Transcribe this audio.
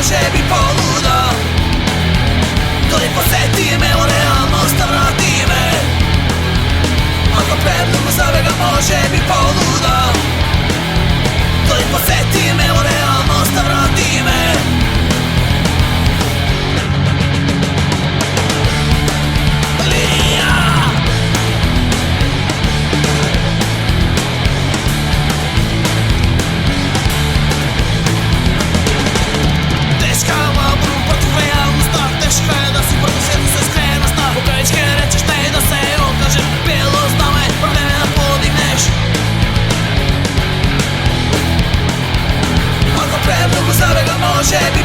može bi poluda. Doli poseti me u realnost, a vrati me. Ako predlugu svega može bi poluda. Doli poseti me u realnost, a vrati me. Može bi